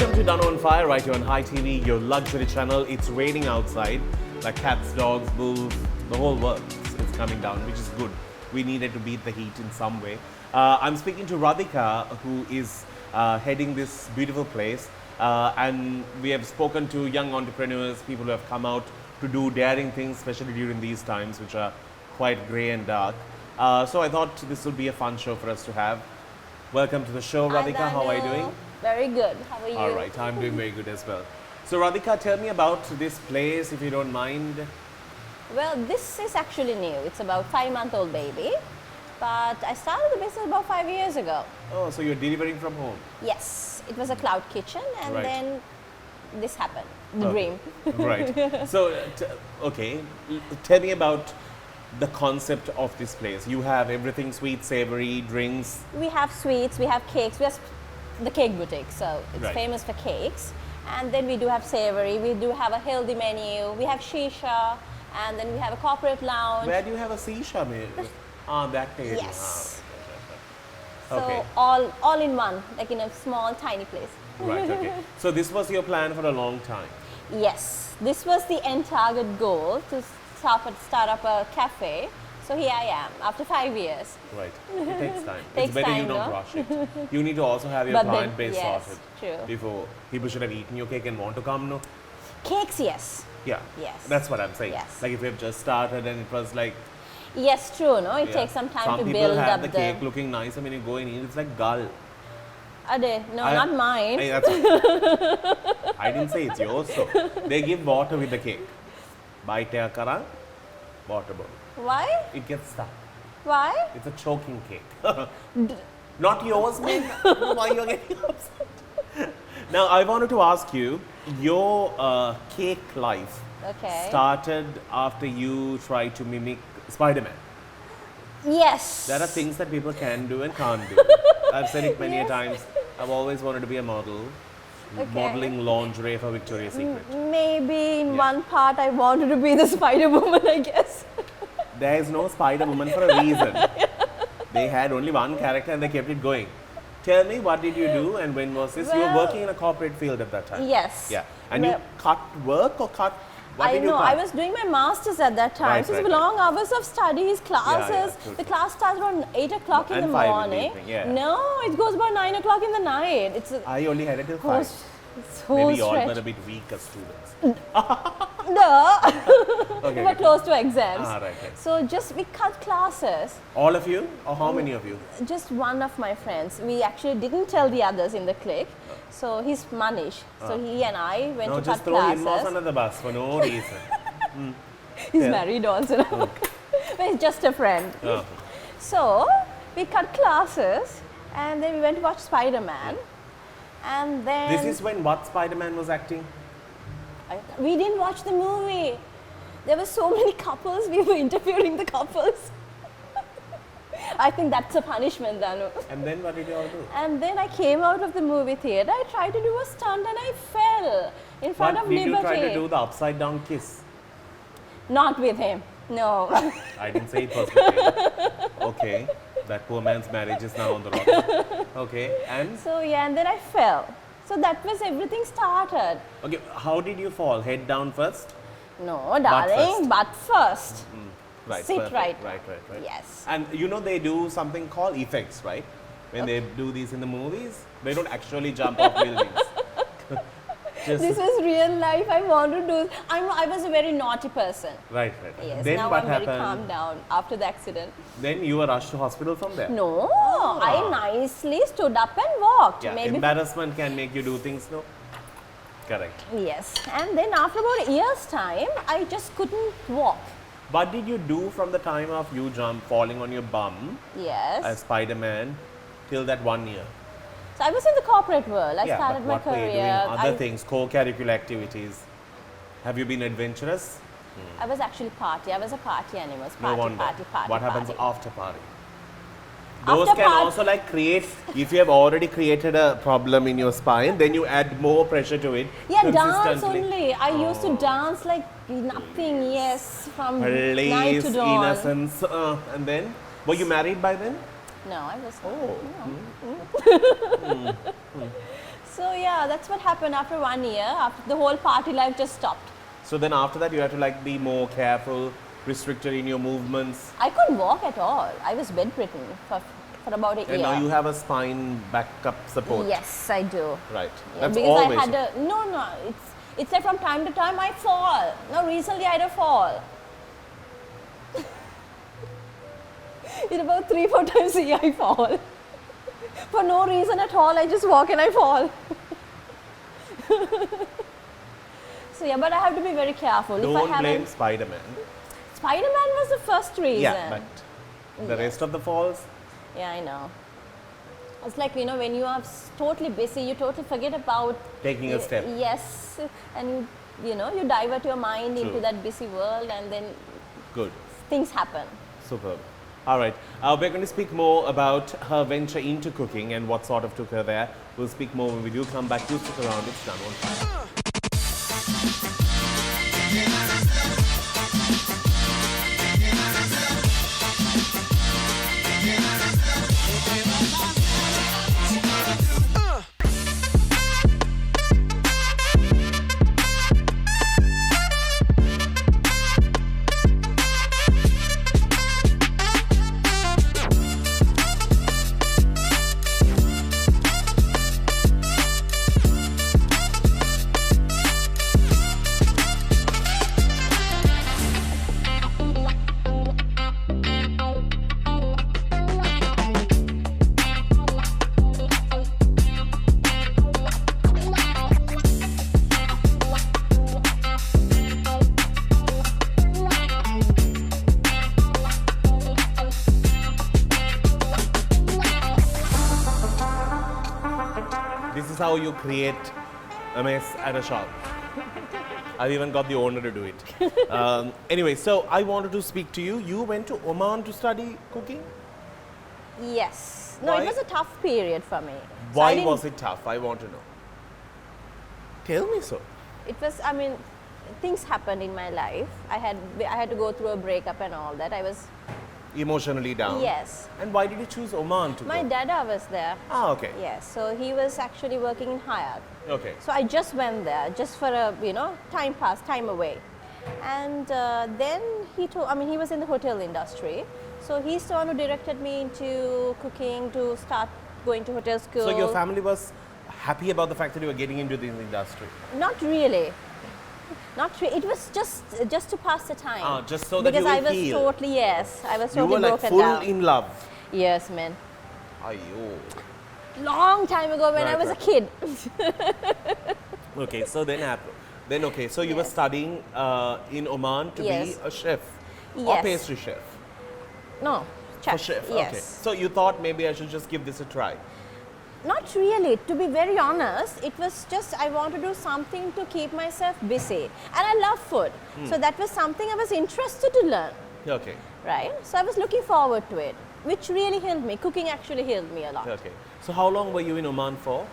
Welcome to Danu on Fire, right here on Hi TV, your luxury channel. It's raining outside, like cats, dogs, bulls, the whole world. It's coming down, which is good. We needed to beat the heat in some way. I'm speaking to Radhika, who is heading this beautiful place. And we have spoken to young entrepreneurs, people who have come out to do daring things, especially during these times, which are quite grey and dark. So I thought this would be a fun show for us to have. Welcome to the show, Radhika. Hi, How are you doing? Very good. How are you? All right, I'm doing very good as well. So Radhika, tell me about this place, if you don't mind. Well, this is actually new. It's about 5-month-old baby. But I started the business about 5 years ago. Oh, so you're delivering from home? Yes. It was a cloud kitchen and Right. then this happened. The dream. Right. So, okay, tell me about the concept of this place. You have everything sweet, savory, drinks. We have sweets, we have cakes. We have the cake boutique, so it's Right. famous for cakes. And then we do have savory. We do have a healthy menu. We have shisha, and then we have a corporate lounge. Where do you have a shisha? That table. Yes. Ah, okay. So all in one, like in a small, tiny place. Right, okay. So this was your plan for a long time. Yes, this was the end target goal to start up a cafe. So here I am after 5 years. Right. It takes time. Takes It's better you time, don't no? rush it. You need to also have your But then- client base yes, sorted. true. Before people should have eaten your cake and want to come, no? Cakes, yes. Yeah. Yes. That's what I'm saying. Yes. Like if we have just started and it was like, Yes, true, no? It yeah. takes some time to people build have up the cake looking nice. I mean, you go and eat, it's like gul. Are they? No, not mine. I didn't say it's yours, so they give water with the cake. Bite kara, water bottle. Why? It gets stuck. Why? It's a choking cake. Not yours, man. Why you're getting upset? Now, I wanted to ask you, your cake life Okay. started after you tried to mimic Spider-Man. Yes. There are things that people can do and can't do. I've said it many a times. I've always wanted to be a model, modeling lingerie for Victoria's Secret. Maybe in Yeah. one part I wanted to be the Spider-Woman, I guess. There is no Spider-Woman for a reason. They had only one character and they kept it going. Tell me, what did you do and when was this? you were Well- working in a corporate field at that time. Yes. Yeah. And Well- you cut work or cut? What I did you know, cut? I was doing my master's at that time. Right, so it's right, long hours of studies, classes. true, The true. class starts around 8 o'clock in And the 5 in the morning. evening, yeah. No, it goes about 9 o'clock in the night. It's I only had it till 5. Who's- so Maybe you all stretch. were a bit weak as students. No, Okay, we were okay. close to exams. Ah, right, right. So just we cut classes. All of you? Or how many of you? Just one of my friends. We actually didn't tell the others in the clique. So he's Manish. So he and I went No, to just cut throw him off classes. under the bus for no reason. He's Yeah. married also. But he's just a friend. Oh. So we cut classes and then we went to watch Spider-Man. And then This is when what Spider-Man was acting? we didn't watch the movie. There were so many couples, we were interviewing the couples. I think that's a punishment, Danu. And then what did you all do? And then I came out of the movie theater, I tried to do a stunt and I fell in front What of did Liberty. you try to do? The upside down kiss? Not with him, no. I didn't say it was with him. Okay. That poor man's marriage is now on the rocks. Okay. And? So yeah, and then I fell. So that was everything started. Okay. How did you fall? Head down first? No, darling, but first. Right. Sit perfect. right. Right. Yes. And you know they do something called effects, right? When they do these in the movies, they don't actually jump off buildings. Just This was real life. I want to do. I was a very naughty person. right. Yes. Then now what I'm very happened? calmed down after the accident. Then you were rushed to hospital from there. No, I nicely stood up and walked. Yeah, Maybe embarrassment can make you do things, no? Correct. yes. And then after about a year's time, I just couldn't walk. What did you do from the time of you falling on your bum Yes. as Spider-Man till that 1 year? So I was in the corporate world. I Yeah, started but my what were you doing? career. Other things, co-curricular activities. Have you been adventurous? I was actually party. I was a party animal. No Party, wonder. party. What happens party. after party? Those After can part- also like create, if you have already created a problem in your spine, then you add more pressure to it. Yeah, dance consistently. only. I used to dance like nothing, yes, from night Place, to dawn. innocence, and then, were you married by then? No, I was Oh. no. So yeah, that's what happened after 1 year. After the whole party life just stopped. So then after that, you had to like be more careful, restricted in your movements. I couldn't walk at all. I was bedridden for about a year. And now you have a spine backup support. Yes, I do. Right. Yeah, That's because always. I had a no. It's like from time to time I fall. Now recently I had a fall. It's about 3-4 times a year I fall. For no reason at all, I just walk and I fall. So yeah, but I have to be very careful. Don't if I blame Spider-Man. Spider-Man was the first reason. Yeah, but the rest of the falls, Yeah, I know. It's like, you know, when you are totally busy, you totally forget about taking a step. Yes, and you know, you divert your mind into True. that busy world, and then Good. things happen. Superb. All right. We're going to speak more about her venture into cooking and what sort of took her there. We'll speak more when we do come back. Do stick around. It's Danu on Hi. This is how you create a mess at a shop. I've even got the owner to do it. Anyway, so I wanted to speak to you. You went to Oman to study cooking? Yes. No, Why? it was a tough period for me. So I Why didn't- was it tough? I want to know. Tell me so. It was, I mean, things happened in my life. I had to go through a breakup and all that. I was, Emotionally down. yes. And why did you choose Oman to My go? dada was there. Ah, okay. Yes, so he was actually working in Hyatt. Okay. So I just went there just for a, you know, time pass, time away. And then he told, I mean, he was in the hotel industry. So he's the one who directed me into cooking, to start going to hotel school. So your family was happy about the fact that you were getting into this industry? Not really. Not really. It was just to pass the time. Ah, just so that because you will I was heal. totally, yes, I was You totally were like broken full down. in love. Yes, man. Ayo. Long time ago when I Right, was a right. kid. Okay, so then okay, so you were Yes. studying in Oman to Yes. be a chef or Yes. pastry chef. No, A chef. chef. Yes. Okay. So you thought maybe I should just give this a try. Not really. To be very honest, it was just I want to do something to keep myself busy. And I love food. Hmm. So that was something I was interested to learn, Okay. right? So I was looking forward to it, which really helped me. Cooking actually helped me a lot. Okay. So how long were you in Oman for?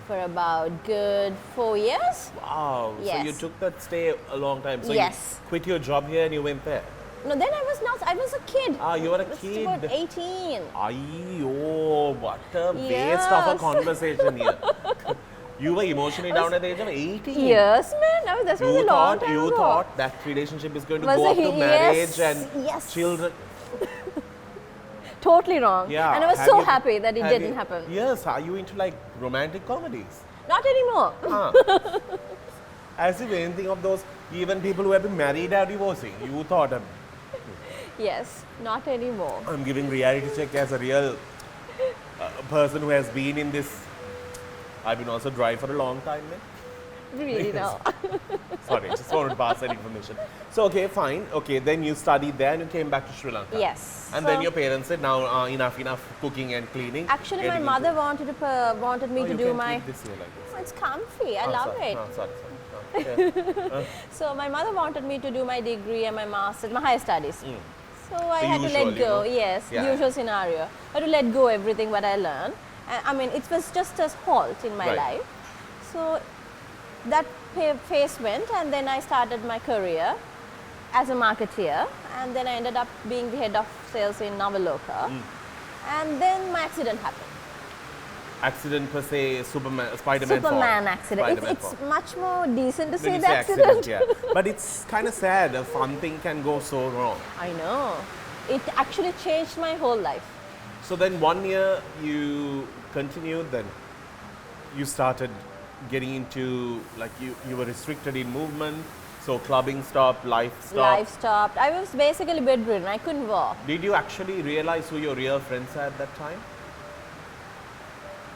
For about good 4 years. Wow. So you Yes. took that stay a long time. So Yes. you quit your job here and you went there. No, then I was not. I was a kid. Ah, you were a I was kid. about 18. Ayo, what a waste of a Yes. conversation here. You were emotionally down at the age of 18. Yes, man. No, this was a long time You ago. thought that relationship is going to Was go a up to yes, marriage and yes. children. Totally wrong. Yeah. And I was have so you- happy that it have didn't you- happen. Yes. Are you into like romantic comedies? Not anymore. Ah. As if anything of those, even people who have been married are divorcing. You thought Yes, not anymore. I'm giving reality check as a real person who has been in this. I've been also dry for a long time, man. Really, no. Sorry, just wanted to pass that information. So, okay, fine. Okay, then you studied there and you came back to Sri Lanka. Yes. And So- then your parents said, now enough cooking and cleaning. Actually, my Getting mother into- wanted me Oh, to you do can my. keep this here like this. Oh, it's comfy. I Oh, love sorry. it. Oh, sorry. Yeah. So my mother wanted me to do my degree and my master's, my higher studies. So I The had to usual, let you go. know? Yes, Yeah. usual scenario. I had to let go everything what I learned. And, I mean, it was just a halt in my Right. life. So that phase went, and then I started my career as a marketeer, and then I ended up being the head of sales in Navaloka. And then my accident happened. accident per se, Spider-Man Superman fall. accident. Spider-Man It's fall. much more decent to When say you the say accident. yeah. But it's kind of sad. A fun thing can go so wrong. I know. It actually changed my whole life. So then 1 year you continued, then you started getting into, like you were restricted in movement, so clubbing stopped, life stopped. Life stopped. I was basically bedridden. I couldn't walk. Did you actually realize who your real friends are at that time?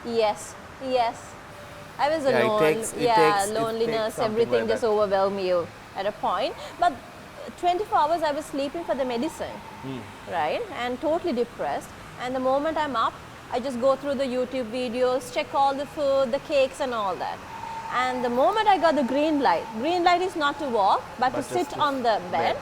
Yes, yes. I was Yeah, alone. it takes Loneliness, something everything like just that. overwhelmed you at a point. But 24 hours I was sleeping for the medicine, right? And totally depressed. And the moment I'm up, I just go through the YouTube videos, check all the food, the cakes and all that. And the moment I got the green light is not to walk, but to But just sit to on the bed. bed.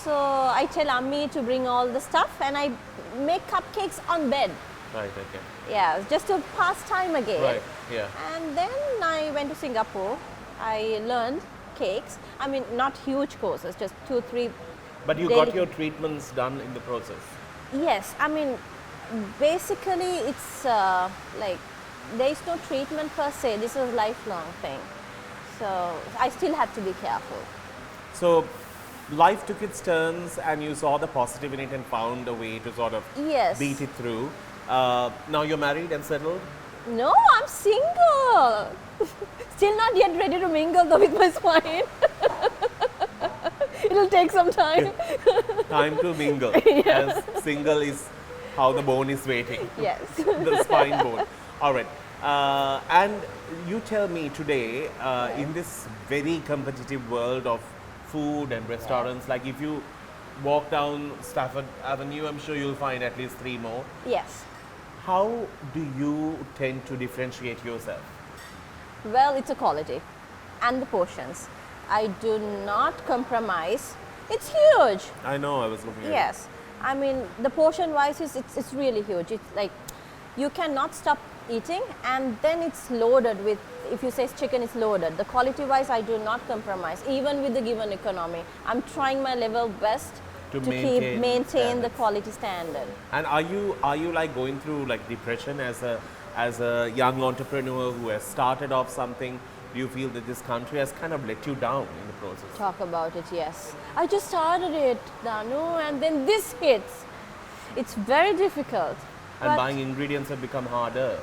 So I tell Ammi to bring all the stuff and I make cupcakes on bed. Right, okay. Yeah, just to pass time again. Right, yeah. And then I went to Singapore. I learned cakes. I mean, not huge courses, just 2-3. But you got your treatments done in the process. Yes, I mean, basically it's like there is no treatment per se. This is a lifelong thing. So I still had to be careful. So life took its turns and you saw the positive in it and found a way to sort of Yes. beat it through. Now you're married and settled? No, I'm single. Still not yet ready to mingle though with my spine. It'll take some time. Time to mingle. As single is how the bone is waiting. Yes. The spine bone. All right. And you tell me today, in this very competitive world of food and restaurants, like if you walk down Stafford Avenue, I'm sure you'll find at least 3 more. Yes. How do you tend to differentiate yourself? Well, it's a quality and the portions. I do not compromise. It's huge. I know, I was looking at it. Yes. I mean, the portion wise it's really huge. It's like you cannot stop eating and then it's loaded with, if you say chicken is loaded, the quality wise I do not compromise even with the given economy. I'm trying my level best to maintain the standards. quality standard. And are you like going through like depression as a young entrepreneur who has started off something? Do you feel that this country has kind of let you down in the process? Talk about it, yes. I just started it, Danu, and then this hits. It's very difficult. And buying ingredients have become harder.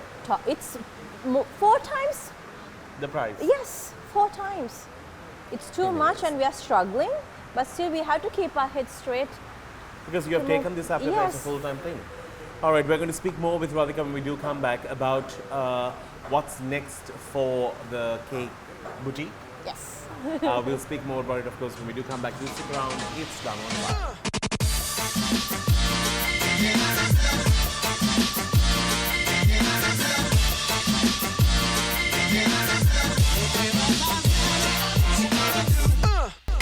It's 4 times. The price. Yes, 4 times. It's too much and we are struggling, but still we have to keep our heads straight. Because you have taken this up as a Yes. full-time thing. All right, we're going to speak more with Radhika when we do come back about what's next for the cake boutique. Yes. We'll speak more about it, of course, when we do come back. Do stick around. It's Danu on Fire.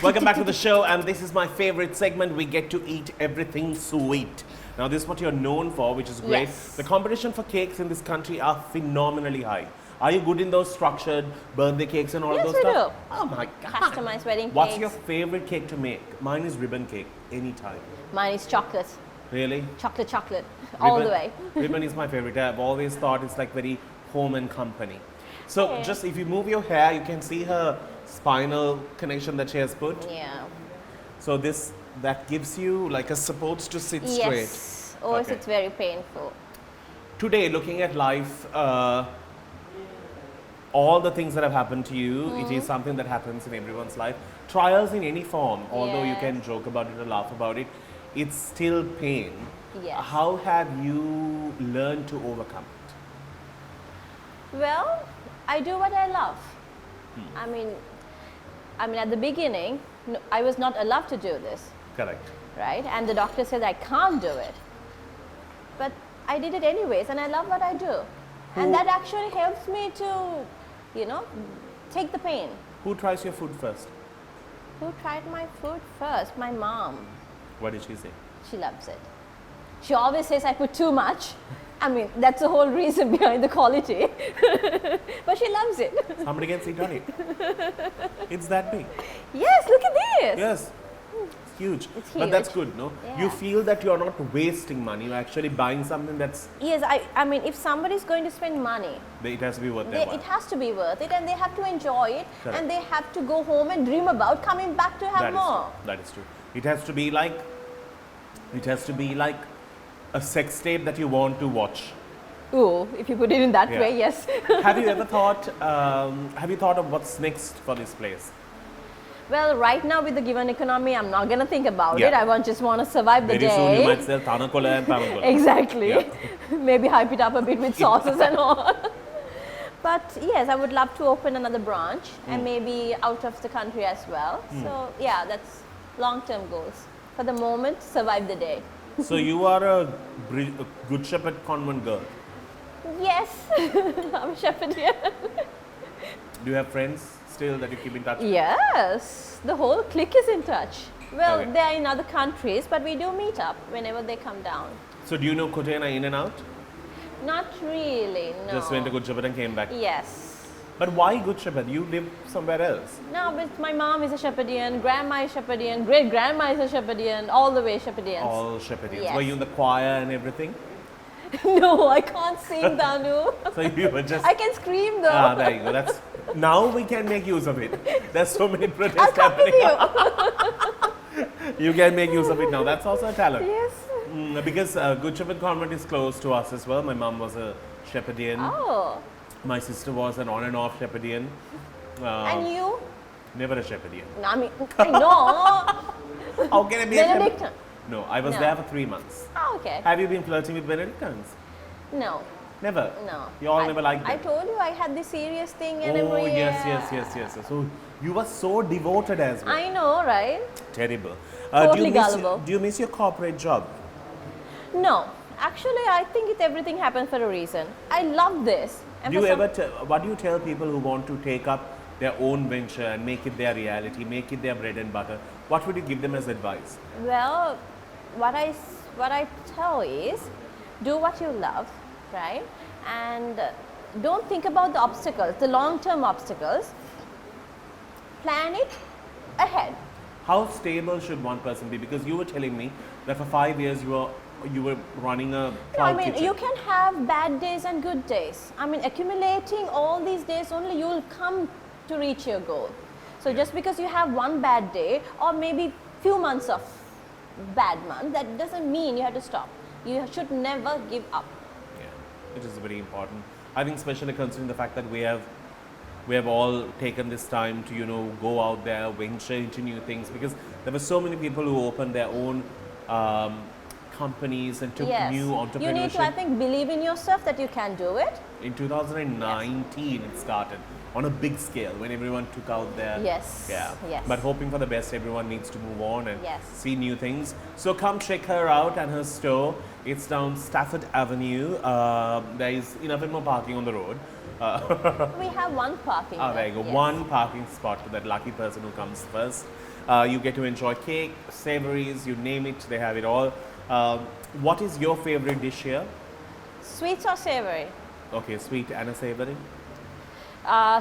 Welcome back to the show, and this is my favorite segment. We get to eat everything sweet. Now, this is what you're known for, which is great. Yes. The competition for cakes in this country are phenomenally high. Are you good in those structured birthday cakes and all Yes, those we stuff? do. Oh my God. Customized wedding What's cakes. your favorite cake to make? Mine is ribbon cake, anytime. Mine is chocolate. Really? Chocolate. All the way. Ribbon is my favorite. I've always thought it's like very home and company. So Yeah. just if you move your hair, you can see her spinal connection that she has put. Yeah. So that gives you like a support to sit straight. Yes. Or Okay. it's very painful. Today, looking at life, all the things that have happened to you, it is something that happens in everyone's life. Trials in any form, although you Yes. can joke about it or laugh about it, it's still pain. Yes. How have you learned to overcome it? Well, I do what I love. I mean, at the beginning, I was not allowed to do this, Correct. right? And the doctor said I can't do it. But I did it anyways, and I love what I do. And that actually helps me to, take the pain. Who tries your food first? Who tried my food first? My mom. What did she say? She loves it. She always says I put too much. I mean, that's the whole reason behind the quality. But she loves it. Somebody can sit on it. It's that big. Yes, look at this. Yes. It's huge. It's But that's huge. good, no? Yeah. You feel that you're not wasting money. You're actually buying something that's, Yes, I mean, if somebody is going to spend money, it has to be worth their while. it has to be worth it, and they have to enjoy it, Correct. and they have to go home and dream about coming back to have That is more. true. That is true. It has to be like a sex tape that you want to watch. Ooh, if you put it in that Yeah. way, yes. Have you ever thought? Have you thought of what's next for this place? Well, right now with the given economy, I'm not gonna think about Yeah. it. just want to survive the Very day. soon you might sell Tanakola and Tanakola. Exactly. Yeah. Maybe hype it up a bit with sauces and all. But yes, I would love to open another branch and maybe out of the country as well. So yeah, that's long-term goals. For the moment, survive the day. So you are a Good Shepherd convent girl. Yes, I'm a shepherd here. Do you have friends still that you keep in touch with? Yes, the whole clique is in touch. Well, Okay. they are in other countries, but we do meet up whenever they come down. So do you know Kotena in and out? Not really, no. Just went to Good Shepherd and came back. Yes. But why Good Shepherd? You live somewhere else. No, but my mom is a Shepherdian, grandma is Shepherdian, great grandma is a Shepherdian, all the way Shepherdians. All Shepherdians. Yes. Were you in the choir and everything? No, I can't sing, Danu. So you were just. I can scream though. There you go. That's now we can make use of it. There's so many I'll protests come with happening. you. You can make use of it now. That's also a talent. Yes. Because Good Shepherd Convent is close to us as well. My mom was a Shepherdian. Oh, My sister was an on and off Shepherdian. and you? Never a Shepherdian. No, I mean, I know. How can I be a Shepherd? Benedictine. No, I was No. there for 3 months. Oh, okay. Have you been flirting with Benedictines? No, Never. no. You all I- never liked I them. told you I had this serious thing and Oh every yes. So you were so devoted as well. I know, right? Terrible. Totally gullible. Do you miss your corporate job? No, actually, I think everything happened for a reason. I love this. And Do for you some- ever? What do you tell people who want to take up their own venture and make it their reality, make it their bread and butter? What would you give them as advice? Well, what I tell is, do what you love, right? And don't think about the obstacles, the long-term obstacles. Plan it ahead. How stable should one person be? Because you were telling me that for 5 years you were running a No, I cloud mean, kitchen. you can have bad days and good days. I mean, accumulating all these days only you will come to reach your goal. So just because you have one bad day or maybe few months of bad month, that doesn't mean you have to stop. You should never give up. Yeah, it is very important. I think especially considering the fact that we have all taken this time to go out there, venture into new things, because there were so many people who opened their own companies and took Yes. new You entrepreneurship. need to, I think, believe in yourself that you can do it. In 2019 it started on a big scale when everyone took out their Yes, yeah. yes. But hoping for the best, everyone needs to move on and Yes. see new things. So come check her out and her store. It's down Stafford Avenue. There is enough and more parking on the road. We have one parking. There you go. yes. One parking spot to that lucky person who comes first. You get to enjoy cake, savories, you name it, they have it all. What is your favorite dish here? Sweets or savory? Okay, sweet and a savory.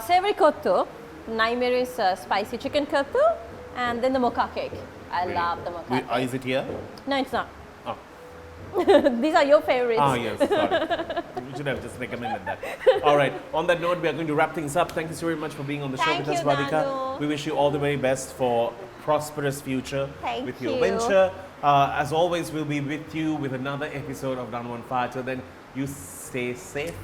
Savory kottu. Nightmare is spicy chicken kottu. And then the mocha cake. I love the mocha cake. Is it here? No, it's not. Oh. These are your favorites. Yes, sorry. You should have just recommended that. All right, on that note, we are going to wrap things up. Thank you so very much for being on the show Thank with us, you, Radhika. Danu. We wish you all the very best for prosperous future Thank with your you. venture. As always, we'll be with you with another episode of Danu on Fire. Till then, you stay safe